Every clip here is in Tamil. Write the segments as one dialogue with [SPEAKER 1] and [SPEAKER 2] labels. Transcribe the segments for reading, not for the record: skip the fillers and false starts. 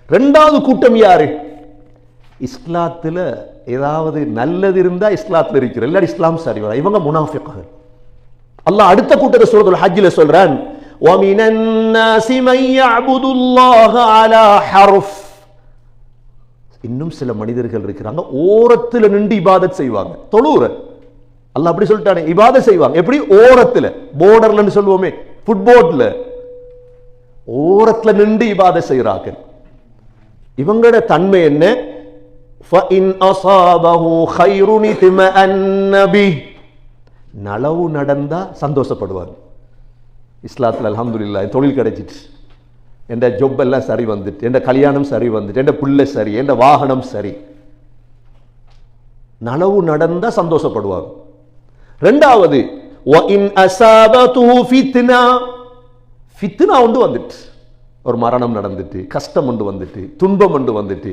[SPEAKER 1] ரெண்டாவது கூட்டம் யாரு? இஸ்லாத்துல ஏதாவது நல்லது இருந்தா இஸ்லாத்துல இருக்கிற, இல்லாட்டி இஸ்லாம் சரி வர, இவங்க முனாஃபிக்குகள். அல்லாஹ் அடுத்த கூட்டத்தை சூரத்துல் ஹஜ்ஜில சொல்றான், وَمِنَ النَّاسِ مَن يَعْبُدُ اللَّهَ عَلَى حَرْفٍ. இன்னும் சில மனிதர்கள் இருக்கிறாங்க, ஓரத்துல நின்று இபாதத் செய்வாங்க. தொழுற அல்லாஹ் அப்படி சொல்லிட்டானே, இபாதத் செய்வாங்க. எப்படி? ஓரத்துல, போர்டர்ல சொல்லுவோமே, ஃபுட்போர்ட்ல ஓரத்துல நின்று இபாதத் செய்றாங்க. இவங்களோட தன்மை என்ன? فَإِنْ أَصَابَهُ خَيْرٌ اطْمَأَنَّ بِهِ. நலவு நடந்தா சந்தோஷப்படுவாங்க. இஸ்லாத்தில் அல்ஹம்துலில்லாஹ் தொழில் கிடைச்சிட்டு, என் ஜொப் எல்லாம் சரி வந்துட்டு, என் கல்யாணம் சரி வந்துட்டு, என் பிள்ளை சரி, என் வாகனம் சரி, நலவு நடந்தா சந்தோஷப்படுவாங்க. ரெண்டாவது, وَإِنْ أَصَابَتْهُ فِتْنَةٌ. ஃபித்னா ஒன்று வந்துட்டு, ஒரு மரணம் நடந்துட்டு, கஷ்டம் ஒன்று வந்துட்டு, துன்பம் ஒன்று வந்துட்டு,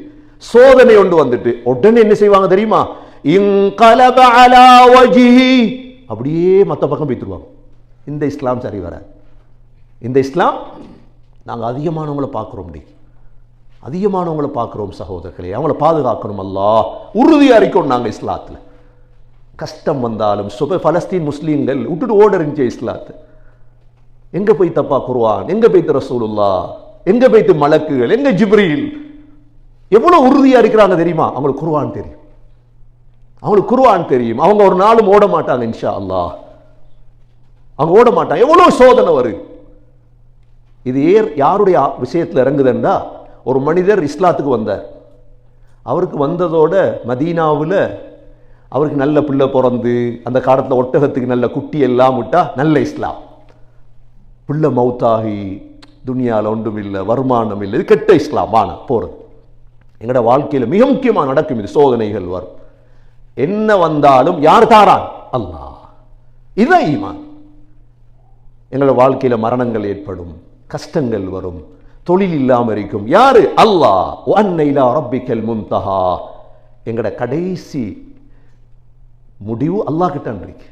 [SPEAKER 1] சோதனை ஒன்று வந்துட்டு, உடனே என்ன செய்வாங்க தெரியுமா? இன்கலப அலா வஜ்ஹி, அப்படியே மற்ற பக்கம் போய்த்துருவாங்க. இந்த இஸ்லாம் சரி வர, இந்த இஸ்லாம் நாங்கள் அதிகமானவங்களை பார்க்குறோம், அதிகமானவங்களை பார்க்குறோம் சகோதரர்களே, அவங்கள பாதுகாக்கணும். அல்லாஹ் உறுதியாக இருக்கணும். நாங்கள் இஸ்லாத்தில் கஷ்டம் வந்தாலும் பலஸ்தீன் முஸ்லீம்கள் விட்டுட்டு ஓட இருந்துச்சு இஸ்லாத்தை. எங்க போய் தப்பா குர்ஆன், எங்க போய்த்து ரசூலுல்லாஹ், எங்க போய்த்து மலக்குகள், எங்க ஜிப்ரீல், எவ்வளவு உறுதியா இருக்கிறாங்க தெரியுமா? அவங்களுக்கு குர்ஆன் தெரியும், அவங்களுக்கு குர்ஆன் தெரியும். அவங்க ஒரு நாளும் ஓட மாட்டாங்க இன்ஷா அல்லாஹ், அவங்க ஓட மாட்டாங்க. எவ்வளவு சோதனை வரும். இது யாருடைய விஷயத்தில் இறங்குதுன்னா, ஒரு மனிதர் இஸ்லாத்துக்கு வந்தார். அவருக்கு வந்ததோட மதீனாவில் அவருக்கு நல்ல பிள்ளை பிறந்து, அந்த காலத்தில் ஒட்டகத்துக்கு நல்ல குட்டி எல்லாம் விட்டா நல்ல இஸ்லாம். பிள்ளை மௌத்தாகி துனியாவில் ஒன்றும் இல்லை, வருமானம் இல்லை, இது கெட்ட இஸ்லாம். வான போறது எங்கட வாழ்க்கையில் மிக முக்கியமாக நடக்கும். இது சோதனைகள் வரும். என்ன வந்தாலும் யார் தாரான்? அல்லாஹ். இதுதான் ஈமான். எங்களோட வாழ்க்கையில மரணங்கள் ஏற்படும், கஷ்டங்கள் வரும், தொழில் இல்லாமல் இருக்கும். யாரு? அல்லாஹ். வஅன்ன இலா ரப்பிக்கல் முன்தஹா. எங்கட கடைசி முடிவு அல்லாஹ் கிட்ட இருக்கு.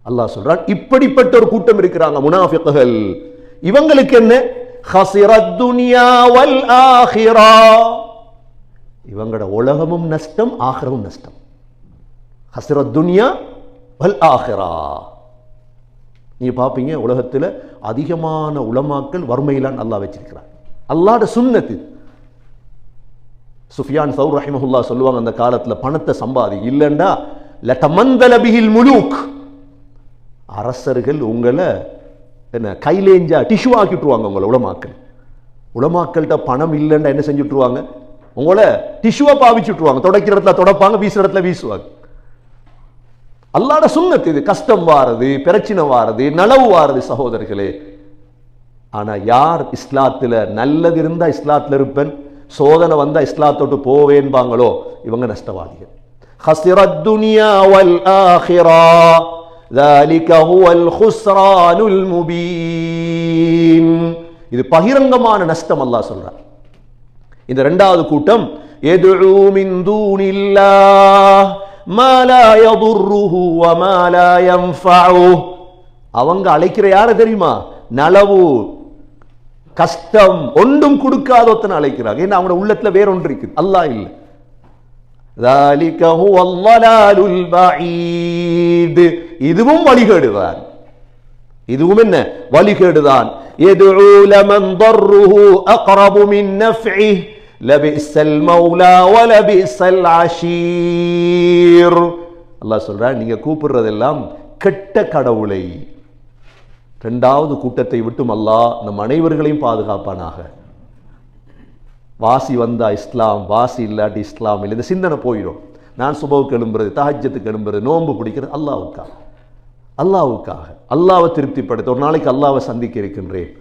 [SPEAKER 1] அல்லாஹ் சொல்றான், இப்படிப்பட்ட ஒரு கூட்டம் இருக்கிறாங்க முனாஃபிக்குகள். இவங்களுக்கு என்ன? ஹஸிரத் துன்யா வல் ஆখিরা. இவங்கட உலகமும் நஷ்டம், ஆখিরাவும் நஷ்டம். ஹஸிரத் துன்யா வல் ஆখিরা. நீங்க பாப்பீங்க, உலகத்தில் அதிகமான உலமாக்கள் வறுமையிலான் அல்லாஹ் வச்சிருக்கிறார். அல்லாஹ்ட சுன்னத்து. சுஃபியான் சௌர் ரஹிமஹுல்லாஹ் சொல்லுவாங்க, அந்த காலத்தில் பணத்தை சம்பாதி இல்லைண்டா லதமந்தல பிஹில் முலூக். அரசர்கள் உங்களை என்ன கைலேஞ்சா டிஷ்யூ ஆக்கிட்டுருவாங்க. உங்களை உலமாக்கள்கிட்ட பணம் இல்லைண்டா என்ன செஞ்சுட்டுருவாங்க? உங்களை டிஷ்யூவா பாவிச்சுட்டுருவாங்க. தொடக்கிற இடத்துல தொடப்பாங்க, வீசுற இடத்துல வீசுவாங்க. அல்லாஹ்ட சுன்னத் இது. கஷ்டம் வாரது, பிரச்சனை வாரது, நலவு வாரது சகோதரர்களே. ஆனா யார் இஸ்லாத்துல நல்லது இருந்தா இஸ்லாத்துல இருப்பேன், சோதனை வந்தா இஸ்லாத்தோட்டு போவேன்பாங்களோ இவங்க நஷ்டவாதிகள். ஹஸிரத் துன்யா வல் ஆখিরা ذلك هو الخسران المبين. இது பகிரங்கமான நஷ்டம் அல்லாஹ் சொல்றார். இந்த இரண்டாவது கூட்டம் யதுஉ மின் தூனில்லாஹ் மா லா யதுர்ருஹு வ மா லா யன்ஃபஉஹு. அவங்க அழைக்கிற யார தெரியுமா? நலவு கஷ்டம் ஒன்றும் கொடுக்காத ஒருத்தனை அழைக்கிறாங்க. ஏன்னா அவங்க உள்ளத்துல வேற ஒன்று இருக்குது, அல்லாஹ் இல்லை. ذلك هو الضلال البعيد. இதுவும் வழிகேடுதான். இதுவும் என்ன? வழிகேடுதான். يدعو لمن ضره أقرب من نفعه لبئس المولى ولبئس العشير. அல்லாஹ் சொல்றான், நீங்க கூப்பிடுறதெல்லாம் கெட்ட கடவுளை. இரண்டாவது கூட்டத்தை விட்டும் அல்லாஹ் நம் அனைவர்களையும் பாதுகாப்பானாக. வாசி வந்தா இஸ்லாம், வாசி இல்லாட்டி இஸ்லாம் இல்லை. இந்த சிந்தனை போயிடும். நான் சுபவுக்கு எழும்புறது, தஹஜ்ஜத்துக்கு எழும்புறது, நோன்பு பிடிக்கிறது அல்லாஹ்வுக்காக, அல்லாஹ்வை திருப்திப்படுத்த. ஒரு நாளைக்கு அல்லாஹ்வை சந்திக்க இருக்கின்றேன்.